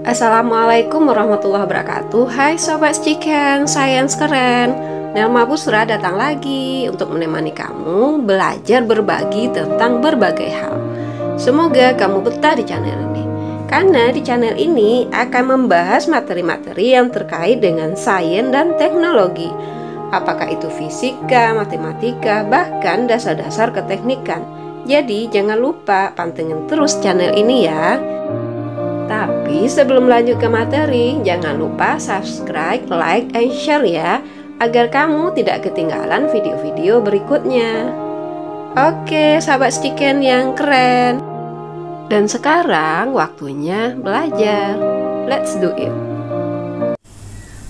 Assalamualaikum warahmatullahi wabarakatuh. Hai Sobat Chicken, Science keren. Nelma Busra datang lagi untuk menemani kamu belajar berbagi tentang berbagai hal. Semoga kamu betah di channel ini, karena di channel ini akan membahas materi-materi yang terkait dengan sains dan teknologi. Apakah itu fisika, matematika, bahkan dasar-dasar keteknikan. Jadi jangan lupa pantengin terus channel ini ya. Tapi sebelum lanjut ke materi, jangan lupa subscribe, like, and share ya, agar kamu tidak ketinggalan video-video berikutnya. Oke, sahabat Chicken yang keren. Dan sekarang waktunya belajar. Let's do it.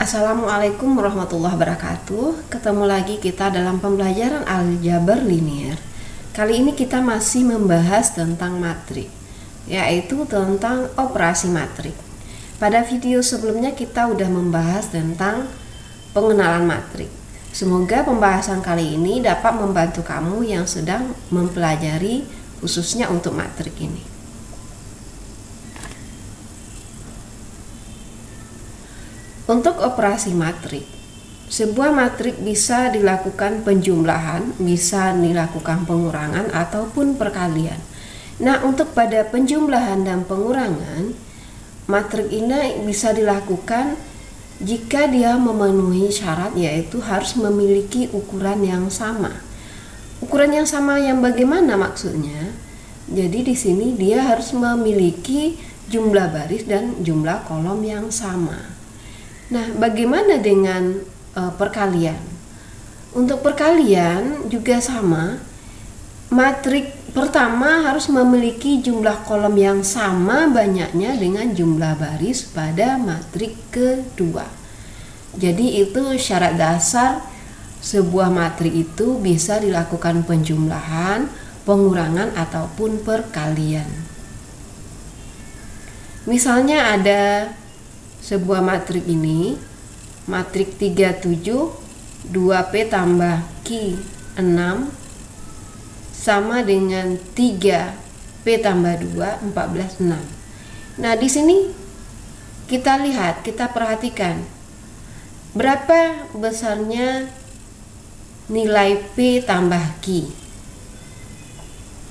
Assalamualaikum warahmatullahi wabarakatuh. Ketemu lagi kita dalam pembelajaran aljabar linear. Kali ini kita masih membahas tentang matrik, yaitu tentang operasi matrik. Pada video sebelumnya kita udah membahas tentang pengenalan matrik. Semoga pembahasan kali ini dapat membantu kamu yang sedang mempelajari khususnya untuk matrik ini. Untuk operasi matrik, sebuah matrik bisa dilakukan penjumlahan, bisa dilakukan pengurangan ataupun perkalian. Nah, untuk pada penjumlahan dan pengurangan, matrik ini bisa dilakukan jika dia memenuhi syarat, yaitu harus memiliki ukuran yang sama. Ukuran yang sama yang bagaimana maksudnya? Jadi di sini dia harus memiliki jumlah baris dan jumlah kolom yang sama. Nah, bagaimana dengan perkalian? Untuk perkalian juga sama. Matrik pertama harus memiliki jumlah kolom yang sama banyaknya dengan jumlah baris pada matrik kedua. Jadi itu syarat dasar sebuah matrik itu bisa dilakukan penjumlahan, pengurangan ataupun perkalian. Misalnya ada sebuah matrik ini, matrik 37 2P tambah Q 6 sama dengan 3P tambah 2 14 6. Nah, di sini kita lihat, kita perhatikan berapa besarnya nilai P tambah Q.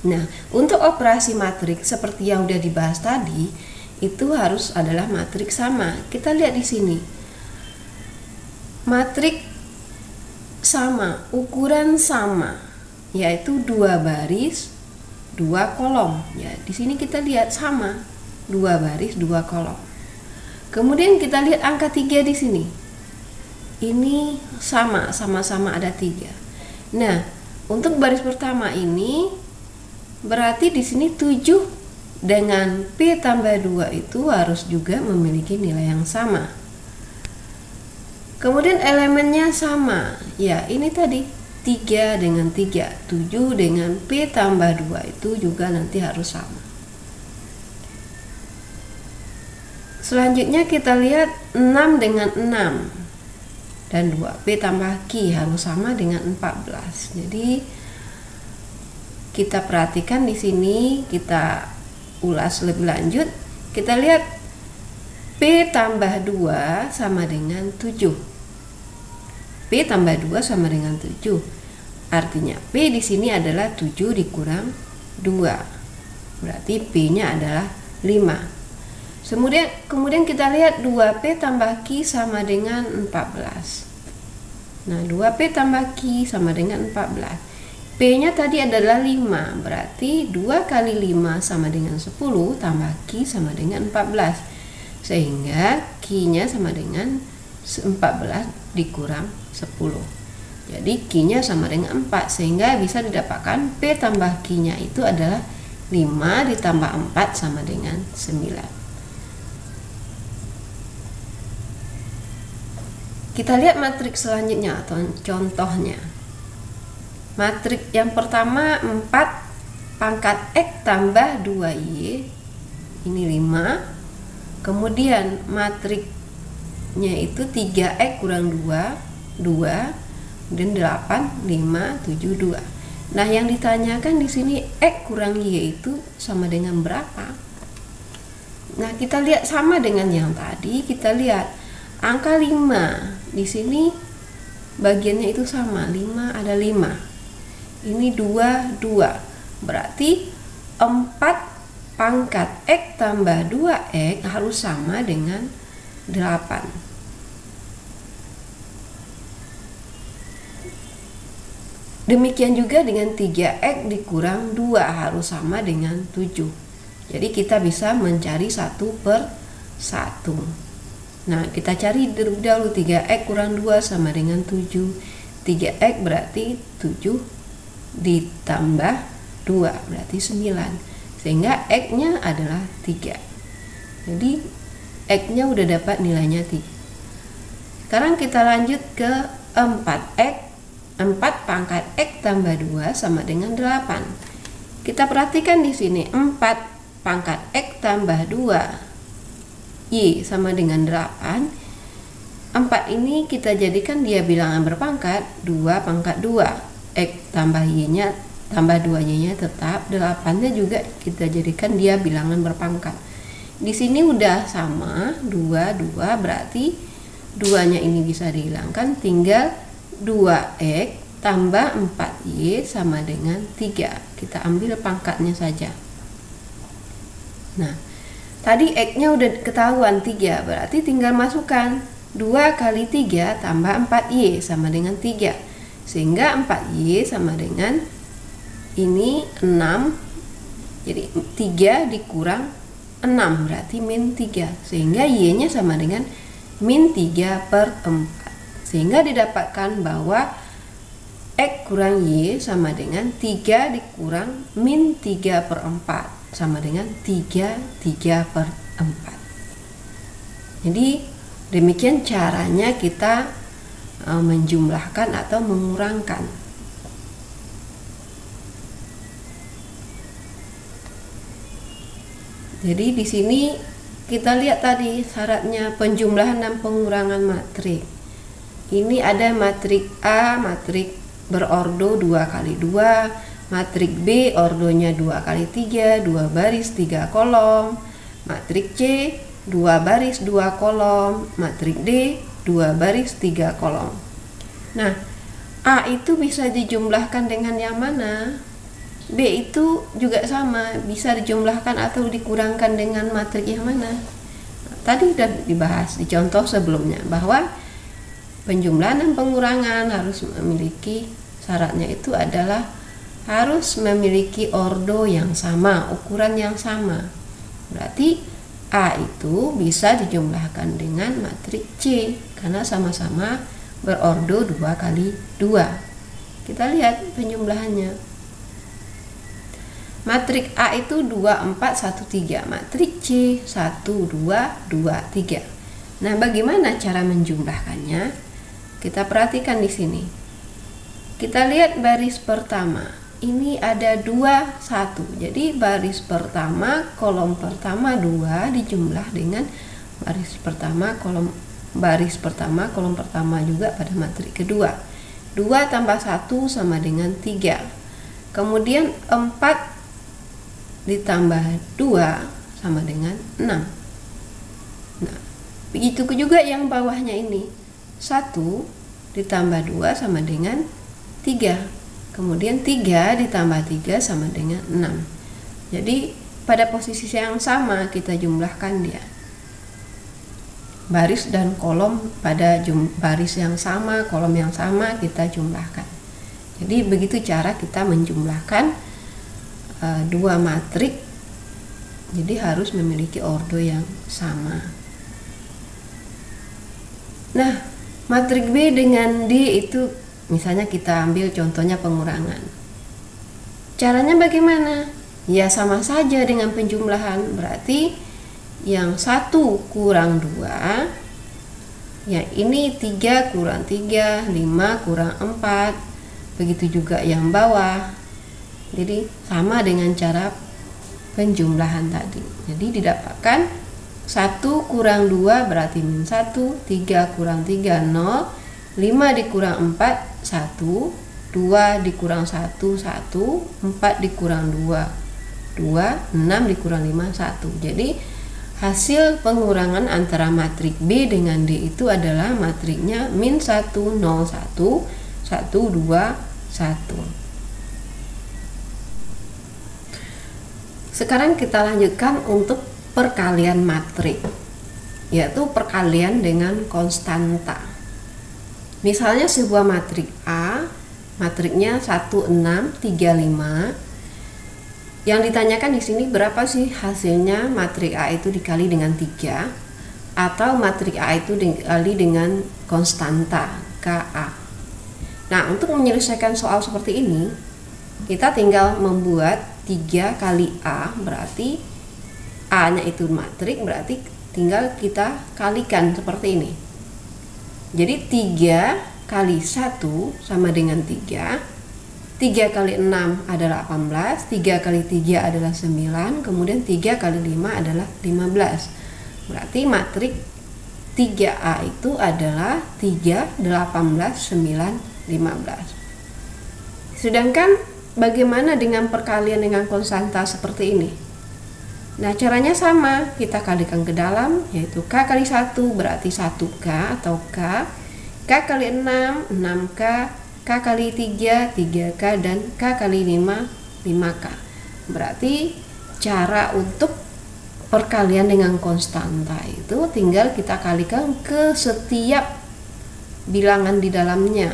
Nah, untuk operasi matrik seperti yang udah dibahas tadi, itu harus adalah matrik sama. Kita lihat di sini. Matrik sama, ukuran sama, yaitu 2 baris 2 kolom. Ya, di sini kita lihat sama, 2 baris 2 kolom. Kemudian kita lihat angka 3 di sini. Ini sama-sama ada 3. Nah, untuk baris pertama ini berarti di sini 7 dengan P tambah 2 itu harus juga memiliki nilai yang sama. Kemudian elemennya sama. Ya, ini tadi 3 dengan 3, 7 dengan P tambah 2 itu juga nanti harus sama. Selanjutnya kita lihat 6 dengan 6 dan 2P tambah Q harus sama dengan 14. Jadi kita perhatikan di sini, kita ulas lebih lanjut. Kita lihat P tambah 2 sama dengan 7. P tambah 2 sama dengan 7. Artinya P di sini adalah 7 dikurang 2. Berarti P-nya adalah 5. Kemudian kita lihat 2P tambah Q sama dengan 14. Nah, 2P tambah Q sama dengan 14. P-nya tadi adalah 5, berarti 2 kali 5 sama dengan 10 tambah Q sama dengan 14. Sehingga Q-nya sama dengan 14 dikurang 10. Jadi Q-nya sama dengan 4, sehingga bisa didapatkan P tambah Q-nya itu adalah 5 ditambah 4 sama dengan 9. Kita lihat matrik selanjutnya atau contohnya. Matrik yang pertama 4 pangkat X tambah 2Y, ini 5. Kemudian matriknya itu 3X kurang 2, 2, dan 8, 5, 7, 2. Nah, yang ditanyakan di sini X kurang Y itu sama dengan berapa? Nah, kita lihat sama dengan yang tadi, kita lihat angka 5 di sini bagiannya itu sama, 5 ada 5. Ini 2 2. Berarti 4 pangkat X tambah 2X harus sama dengan 8. Demikian juga dengan 3X dikurang 2 harus sama dengan 7. Jadi kita bisa mencari 1 per 1. Nah, kita cari dahulu 3X kurang 2 sama dengan 7. 3X berarti 7 ditambah 2 berarti 9. Sehingga X-nya adalah 3. Jadi X-nya udah dapat nilainya 3. Sekarang kita lanjut ke 4X. 4 pangkat X tambah 2 sama dengan 8. Kita perhatikan di sini 4 pangkat X tambah 2 Y sama dengan 8. 4 ini kita jadikan dia bilangan berpangkat 2 pangkat 2. X tambah Y-nya tambah 2Y-nya tetap, 8-nya juga kita jadikan dia bilangan berpangkat. Di sini udah sama 2 2 berarti 2-nya ini bisa dihilangkan, tinggal 2X tambah 4Y sama dengan 3. Kita ambil pangkatnya saja. Nah, tadi X-nya udah ketahuan 3, berarti tinggal masukkan 2 kali 3 tambah 4Y sama dengan 3. Sehingga 4Y sama dengan ini 6. Jadi 3 dikurang 6 berarti min 3. Sehingga Y-nya sama dengan min 3 per 4. Sehingga didapatkan bahwa X kurang Y sama dengan 3 dikurang min 3 per 4 sama dengan 3 per 4. Jadi demikian caranya kita menjumlahkan atau mengurangkan. Jadi di sini kita lihat tadi syaratnya penjumlahan dan pengurangan matriks. Ini ada matrik A, matrik berordo 2 kali 2, matrik B ordonya 2 kali 3, 2 baris 3 kolom, matrik C 2 baris 2 kolom, matrik D 2 baris 3 kolom. Nah, A itu bisa dijumlahkan dengan yang mana? B itu juga sama, bisa dijumlahkan atau dikurangkan dengan matrik yang mana? Nah, tadi sudah dibahas di contoh sebelumnya bahwa penjumlahan dan pengurangan harus memiliki syaratnya itu adalah harus memiliki ordo yang sama, ukuran yang sama. Berarti A itu bisa dijumlahkan dengan matrik C karena sama-sama berordo 2 kali 2. Kita lihat penjumlahannya. Matrik A itu 2 4 1 3, matrik C 1 2 2 3. Nah, bagaimana cara menjumlahkannya? Kita perhatikan di sini. Kita lihat baris pertama. Ini ada 2 1. Jadi baris pertama kolom pertama 2 dijumlah dengan baris pertama kolom pertama juga pada matrik kedua. 2 tambah 1 sama dengan 3. Kemudian 4 ditambah 2 sama dengan 6. Nah, begitu juga yang bawahnya ini. 1 ditambah 2 sama dengan 3. Kemudian 3 ditambah 3 sama dengan 6. Jadi pada posisi yang sama kita jumlahkan dia. Baris dan kolom pada baris yang sama, kolom yang sama kita jumlahkan. Jadi begitu cara kita menjumlahkan dua matrik. Jadi harus memiliki ordo yang sama. Nah, matrik B dengan D itu misalnya kita ambil contohnya pengurangan. Caranya bagaimana? Ya sama saja dengan penjumlahan. Berarti yang 1 kurang 2, ya ini 3 kurang 3, 5 kurang 4. Begitu juga yang bawah. Jadi sama dengan cara penjumlahan tadi. Jadi didapatkan 1 kurang 2 berarti min 1, 3 kurang 3 0, 5 dikurang 4 1, 2 dikurang 1 1, 4 dikurang 2 2, 6 dikurang 5 1. Jadi Hasil pengurangan antara matrik B dengan D itu adalah matriknya min 1, 0, 1, 1, 2, 1. Sekarang kita lanjutkan untuk perkalian matrik, yaitu perkalian dengan konstanta. Misalnya sebuah matrik A, matriknya 1, 6, 3, 5. Yang ditanyakan di sini berapa sih hasilnya matrik A itu dikali dengan 3 atau matrik A itu dikali dengan konstanta KA. Nah, untuk menyelesaikan soal seperti ini, kita tinggal membuat 3 kali A, berarti A-nya itu matrik, berarti tinggal kita kalikan seperti ini. Jadi 3 kali 1 sama dengan 3. 3 kali 6 adalah 18, 3 kali 3 adalah 9, kemudian 3 kali 5 adalah 15. Berarti matrik 3A itu adalah 3, 18, 9, 15. Sedangkan bagaimana dengan perkalian dengan konstanta seperti ini? Nah, caranya sama, kita kalikan ke dalam, yaitu K kali 1 berarti 1K atau K, K kali 6, 6K, K kali 3, 3K, dan K kali 5, 5K. Berarti cara untuk perkalian dengan konstanta itu tinggal kita kalikan ke setiap bilangan di dalamnya.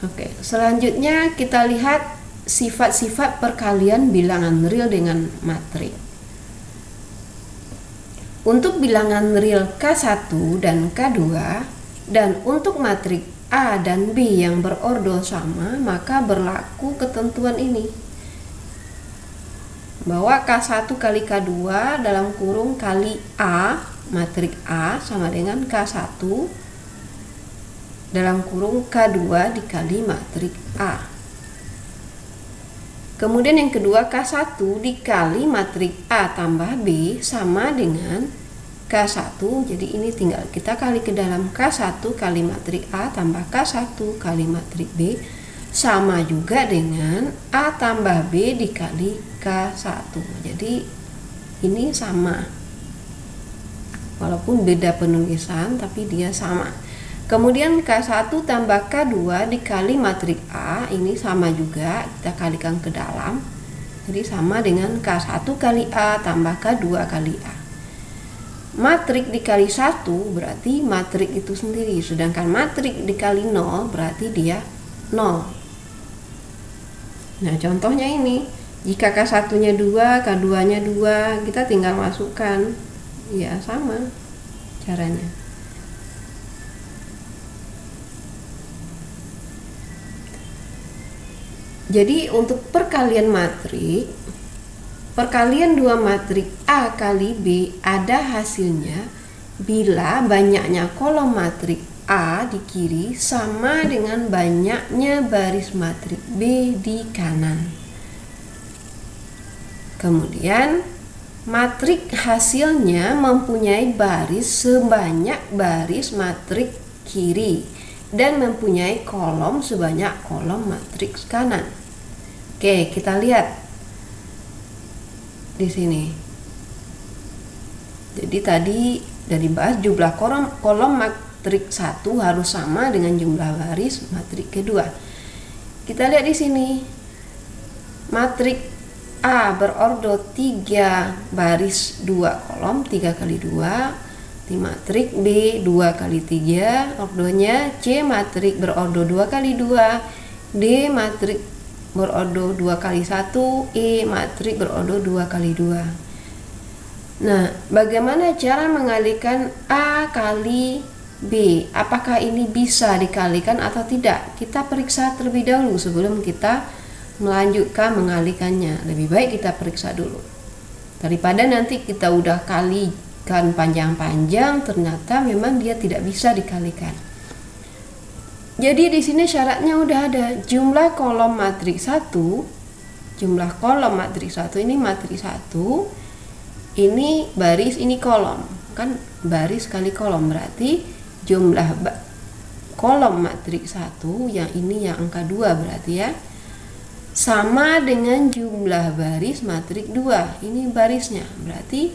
Oke, selanjutnya kita lihat sifat-sifat perkalian bilangan real dengan matrik. Untuk bilangan real K1 dan K2 dan untuk matrik A dan B yang berordo sama, maka berlaku ketentuan ini, bahwa K1 kali K2 dalam kurung kali A, matrik A sama dengan K1 dalam kurung K2 dikali matrik A. Kemudian yang kedua, K1 dikali matrik A tambah B sama dengan K1. Jadi ini tinggal kita kali ke dalam K1 kali matrik A tambah K1 kali matrik B sama juga dengan A tambah B dikali K1. Jadi ini sama, walaupun beda penulisan tapi dia sama. Kemudian K1 tambah K2 dikali matrik A, ini sama juga, kita kalikan ke dalam. Jadi sama dengan K1 kali A tambah K2 kali A. Matrik dikali 1 berarti matrik itu sendiri, sedangkan matrik dikali 0 berarti dia 0. Nah, contohnya ini, jika K1-nya 2, K2-nya 2, kita tinggal masukkan. Ya, sama caranya. Jadi untuk perkalian matrik, perkalian dua matrik A kali B ada hasilnya bila banyaknya kolom matrik A di kiri sama dengan banyaknya baris matrik B di kanan. Kemudian matrik hasilnya mempunyai baris sebanyak baris matrik kiri dan mempunyai kolom sebanyak kolom matriks kanan. Oke, kita lihat di sini. Jadi tadi dari bahas jumlah kolom matriks 1 harus sama dengan jumlah baris matriks kedua. Kita lihat di sini. Matrik A berordo 3 baris 2 kolom, 3 kali 2. Di matrik B 2 kali 3 ordonya, C matrik berordo 2 kali 2, D matrik berordo 2 kali 1, E matrik berordo 2 kali 2. Nah, bagaimana cara mengalikan A kali B? Apakah ini bisa dikalikan atau tidak? Kita periksa terlebih dahulu sebelum kita melanjutkan mengalikannya. Lebih baik kita periksa dulu daripada nanti kita udah kalikan panjang-panjang ternyata memang dia tidak bisa dikalikan. Jadi di sini syaratnya udah ada jumlah kolom matriks 1, jumlah kolom matriks 1 ini matriks 1, ini baris, ini kolom, kan baris kali kolom berarti jumlah kolom matriks 1 yang ini yang angka 2 berarti ya. sama dengan jumlah baris matrik 2. Ini barisnya, berarti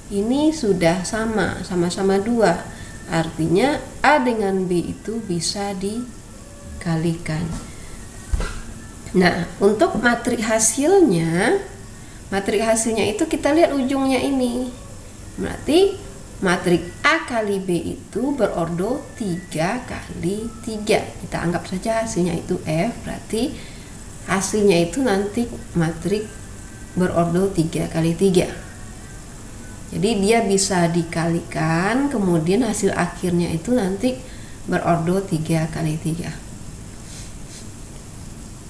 ini sudah sama-sama 2. Artinya A dengan B itu bisa dikalikan. Nah, untuk matrik hasilnya itu kita lihat ujungnya ini. Berarti matrik A kali B itu berordo 3 kali 3. Kita anggap saja hasilnya itu F, berarti hasilnya itu nanti matrik berordo 3 kali 3. Jadi dia bisa dikalikan, kemudian hasil akhirnya itu nanti berordo 3 kali 3.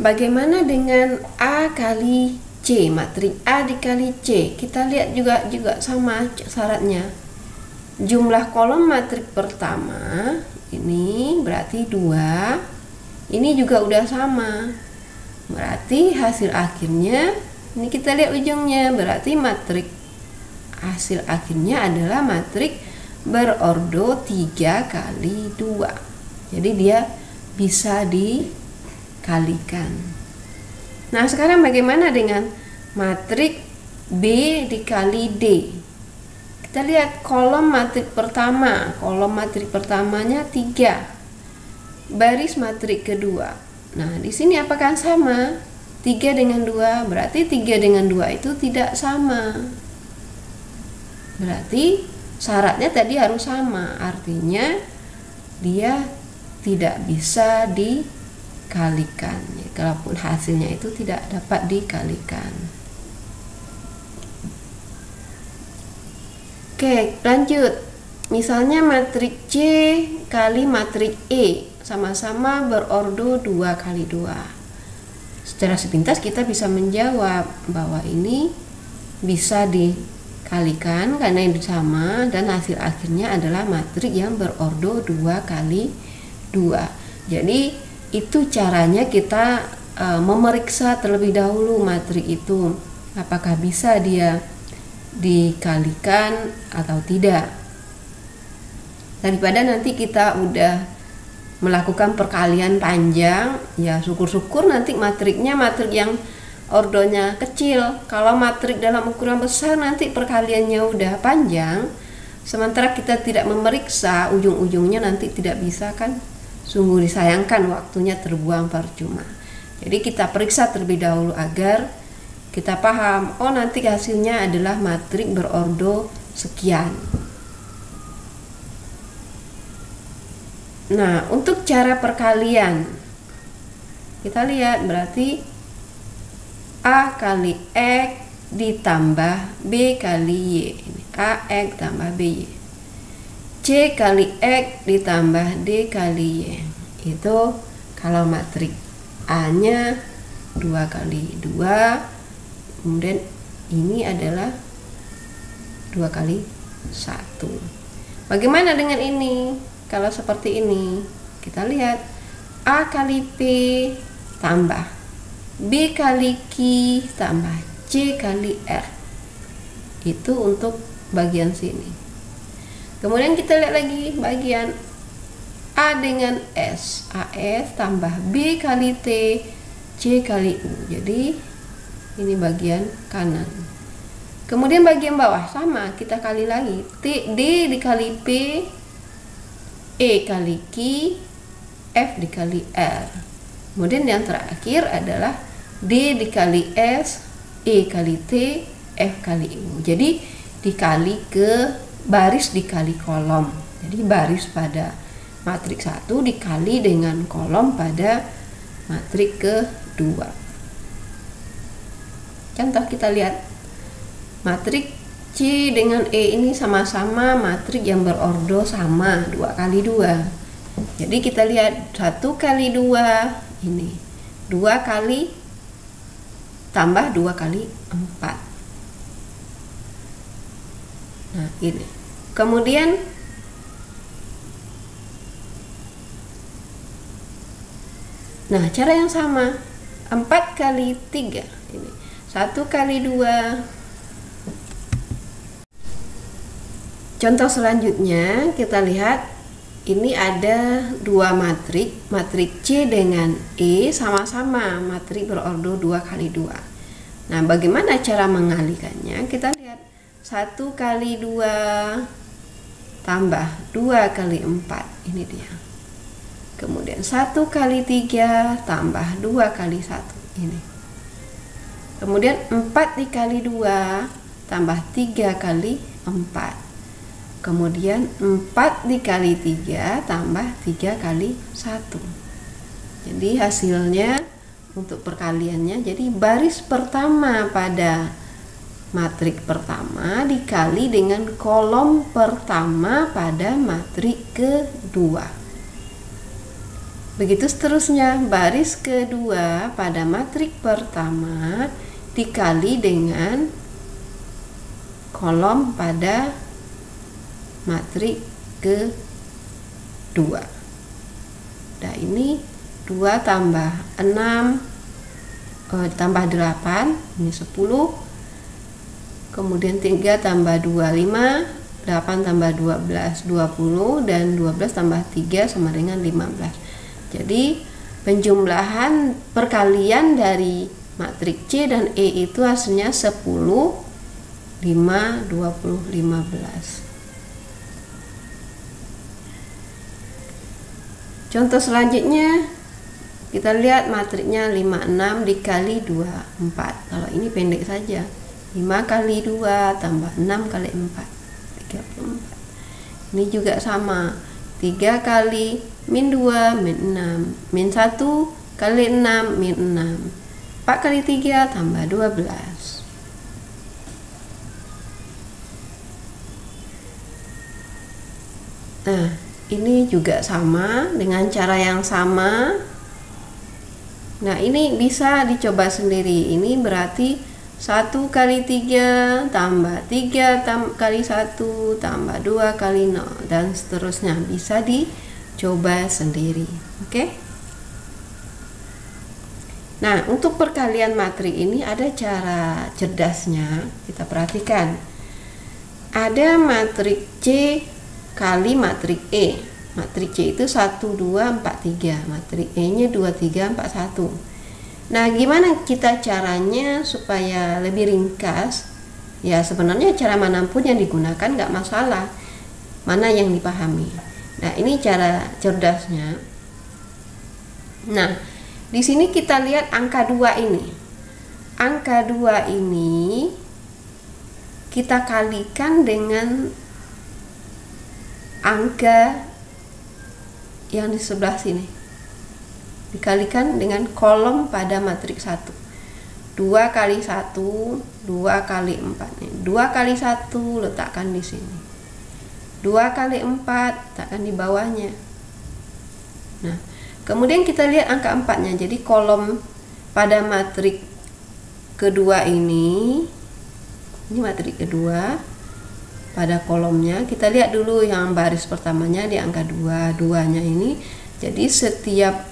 Bagaimana dengan A kali C, matrik A dikali C? Kita lihat juga sama syaratnya. Jumlah kolom matrik pertama ini berarti 2. Ini juga udah sama. Berarti hasil akhirnya ini kita lihat ujungnya, berarti matrik hasil akhirnya adalah matrik berordo 3 kali 2. Jadi dia bisa dikalikan. Nah, sekarang bagaimana dengan matrik B dikali D? Kita lihat kolom matrik pertama. Kolom matrik pertamanya 3. Baris matrik kedua. Nah, di sini apakah sama? 3 dengan 2, berarti 3 dengan 2 itu tidak sama. Berarti syaratnya tadi harus sama. Artinya dia tidak bisa dikalikan. Kalaupun hasilnya itu tidak dapat dikalikan. Oke, lanjut. Misalnya matrik C kali matrik E sama-sama berordo 2 kali 2. Secara sepintas kita bisa menjawab bahwa ini bisa dikalikan karena ini sama, dan hasil akhirnya adalah matrik yang berordo 2 kali 2. Jadi itu caranya kita memeriksa terlebih dahulu matrik itu apakah bisa dia dikalikan atau tidak, daripada nanti kita udah melakukan perkalian panjang. Ya syukur-syukur nanti matriknya matrik yang ordonya kecil. Kalau matrik dalam ukuran besar nanti perkaliannya udah panjang, sementara kita tidak memeriksa, ujung-ujungnya nanti tidak bisa, kan sungguh disayangkan, waktunya terbuang percuma. Jadi kita periksa terlebih dahulu agar kita paham, oh nanti hasilnya adalah matrik berordo sekian. Nah, untuk cara perkalian kita lihat, berarti A kali X ditambah B kali Y. Ini AX tambah BY. C kali X ditambah D kali Y. Itu kalau matrik A-nya 2 kali 2. Kemudian ini adalah 2 kali 1. Bagaimana dengan ini? Kalau seperti ini, kita lihat A kali P tambah B kali Q tambah C kali R. Itu untuk bagian sini. Kemudian kita lihat lagi bagian A dengan S. AS tambah B kali T C kali U. Jadi ini bagian kanan. Kemudian bagian bawah sama, kita kali lagi. D dikali P, E kali Q, F dikali R. Kemudian yang terakhir adalah D dikali S, E kali T, F kali U. Jadi dikali ke baris dikali kolom. Jadi baris pada matrik 1 dikali dengan kolom pada matrik kedua. Contoh kita lihat, matrik C dengan E ini sama-sama matrik yang berordo sama 2 kali 2. Jadi kita lihat 1 kali 2 ini 2 kali tambah 2 kali 4. Nah ini. Kemudian cara yang sama 4 kali 3 ini 1 kali 2. Contoh selanjutnya kita lihat ini ada dua matrik, matrik C dengan E sama-sama matrik berordo 2 kali 2. Nah, bagaimana cara mengalikannya? Kita lihat 1 kali 2 tambah 2 kali 4, ini dia. Kemudian 1 kali 3 tambah 2 kali 1, ini. Kemudian 4 dikali 2 tambah 3 kali 4. Kemudian 4 dikali 3 tambah 3 kali 1. Jadi hasilnya untuk perkaliannya, jadi baris pertama pada matrik pertama dikali dengan kolom pertama pada matrik kedua. Begitu seterusnya, baris kedua pada matrik pertama dikali dengan kolom pada matrik kedua. Nah, ini 2 tambah 6 tambah 8, ini 10. Kemudian 3 tambah 2, 5. 8 tambah 12, 20. Dan 12 tambah 3 sama dengan 15. Jadi penjumlahan perkalian dari matrik C dan E itu hasilnya 10, 5, 20, 15. Contoh selanjutnya, kita lihat matriknya 56 dikali 24. Kalau ini pendek saja, 5 kali 2 tambah 6 kali 4, 34. Ini juga sama, 3 kali min 2 min 6, min 1 kali 6 min 6, 4 kali 3 tambah 12. Nah, ini juga sama dengan cara yang sama. Nah, ini bisa dicoba sendiri. Ini berarti 1 kali 3 tambah 3 kali 1 tambah 2 kali 0 dan seterusnya. Bisa dicoba sendiri. Oke? Nah, untuk perkalian matrik ini ada cara cerdasnya. Kita perhatikan. Ada matrik C kali matrik E. Matrik C itu 1, 2, 4, 3. Matrik E nya 2, 3, 4, 1. Nah, gimana kita caranya supaya lebih ringkas? Ya, sebenarnya cara manapun yang digunakan nggak masalah, mana yang dipahami. Nah, ini cara cerdasnya. Nah, di sini kita lihat angka 2 ini. Angka 2 ini kita kalikan dengan angka yang di sebelah sini, dikalikan dengan kolom pada matrik 1. 2 kali 1, 2 kali 4. 2 kali 1 letakkan di sini. 2 kali 4 letakkan di bawahnya. Nah, kemudian kita lihat angka 4-nya. Jadi kolom pada matrik kedua ini matrik kedua. Pada kolomnya kita lihat dulu yang baris pertamanya di angka 2, 2-nya ini. Jadi setiap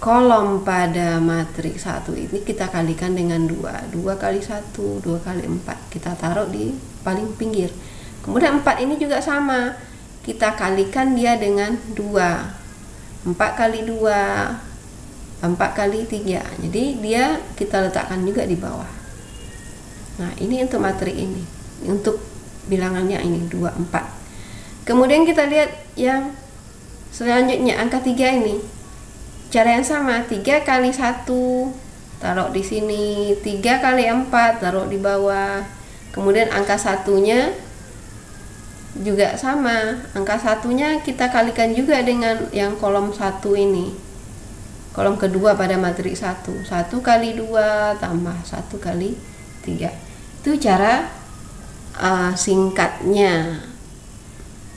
kolom pada matrik 1 ini kita kalikan dengan 2. 2 kali 1, 2 kali 4. Kita taruh di paling pinggir. Kemudian 4 ini juga sama. Kita kalikan dia dengan 2. 4 kali 2, 4 kali 3. Jadi dia kita letakkan juga di bawah. Nah, ini untuk matrik ini. Untuk bilangannya ini 2, 4. Kemudian kita lihat yang selanjutnya angka 3 ini. Cara yang sama, 3 kali 1 taruh di sini, 3 kali 4 taruh di bawah. Kemudian angka 1-nya juga sama. Angka 1-nya kita kalikan juga dengan yang kolom 1 ini. Kolom kedua pada matrik 1. 1 kali 2 tambah 1 kali 3. Itu cara singkatnya.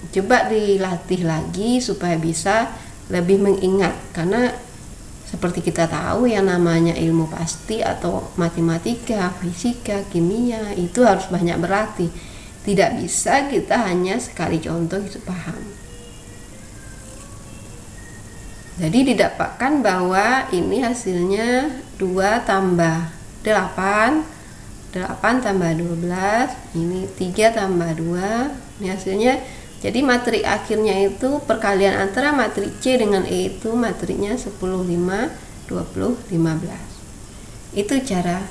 Coba dilatih lagi supaya bisa lebih mengingat, karena seperti kita tahu yang namanya ilmu pasti atau matematika, fisika, kimia itu harus banyak berlatih. Tidak bisa kita hanya sekali contoh itu paham. Jadi didapatkan bahwa ini hasilnya 2 tambah 8, 8 tambah 12, ini 3 tambah 2, ini hasilnya Jadi matrik akhirnya itu perkalian antara matrik C dengan E itu matriknya 10, 5, 20, 15. Itu cara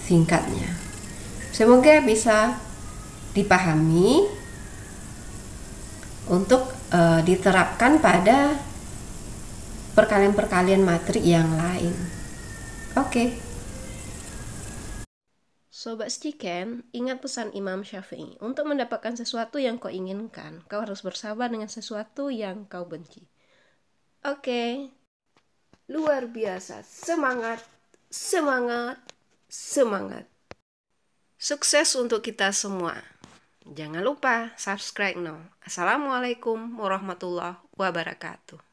singkatnya. Semoga bisa dipahami untuk diterapkan pada perkalian-perkalian matrik yang lain. Oke. Sobat Stiken, ingat pesan Imam Syafi'i, untuk mendapatkan sesuatu yang kau inginkan, kau harus bersabar dengan sesuatu yang kau benci. Oke, luar biasa, semangat, semangat, semangat. Sukses untuk kita semua. Jangan lupa subscribe. Assalamualaikum warahmatullahi wabarakatuh.